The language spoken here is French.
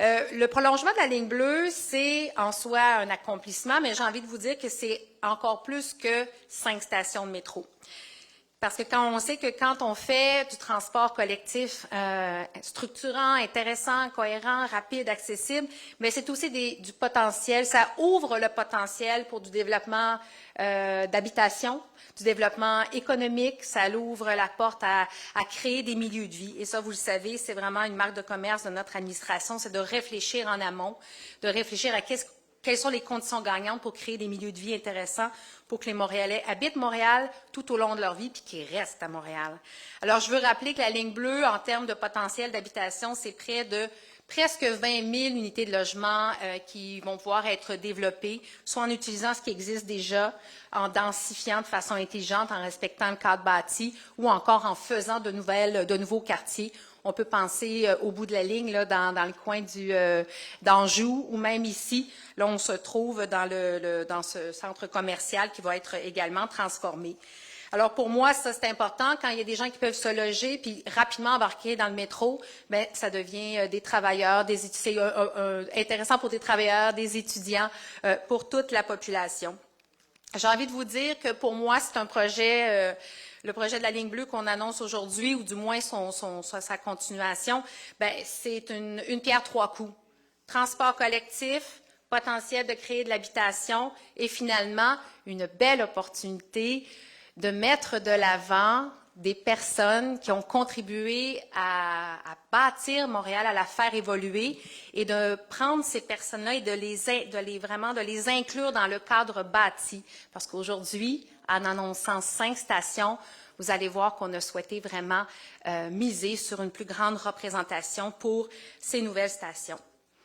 Le prolongement de la ligne bleue, c'est en soi un accomplissement, mais j'ai envie de vous dire que c'est encore plus que 5 stations de métro. Parce que quand on sait que quand on fait du transport collectif structurant, intéressant, cohérent, rapide, accessible, mais c'est aussi du potentiel. Ça ouvre le potentiel pour du développement d'habitation, du développement économique. Ça ouvre la porte à créer des milieux de vie. Et ça, vous le savez, c'est vraiment une marque de commerce de notre administration, c'est de réfléchir en amont, de réfléchir à quelles sont les conditions gagnantes pour créer des milieux de vie intéressants pour que les Montréalais habitent Montréal tout au long de leur vie puis qu'ils restent à Montréal. Alors, je veux rappeler que la ligne bleue, en termes de potentiel d'habitation, c'est près de presque 20 000 unités de logement qui vont pouvoir être développées, soit en utilisant ce qui existe déjà, en densifiant de façon intelligente, en respectant le cadre bâti, ou encore en faisant de nouveaux quartiers. On peut penser au bout de la ligne, là, dans le coin d'Anjou, ou même ici, là, on se trouve dans ce centre commercial qui va être également transformé. Alors, pour moi, ça, c'est important. Quand il y a des gens qui peuvent se loger puis rapidement embarquer dans le métro, bien, ça devient des travailleurs, c'est intéressant pour des travailleurs, des étudiants, pour toute la population. J'ai envie de vous dire que pour moi, c'est un projet, le projet de la ligne bleue qu'on annonce aujourd'hui, ou du moins sa continuation, bien, c'est une pierre trois coups. Transport collectif, potentiel de créer de l'habitation et finalement, une belle opportunité de mettre de l'avant des personnes qui ont contribué à bâtir Montréal, à la faire évoluer et de prendre ces personnes-là et de les inclure dans le cadre bâti. Parce qu'aujourd'hui, en annonçant 5 stations, vous allez voir qu'on a souhaité vraiment miser sur une plus grande représentation pour ces nouvelles stations.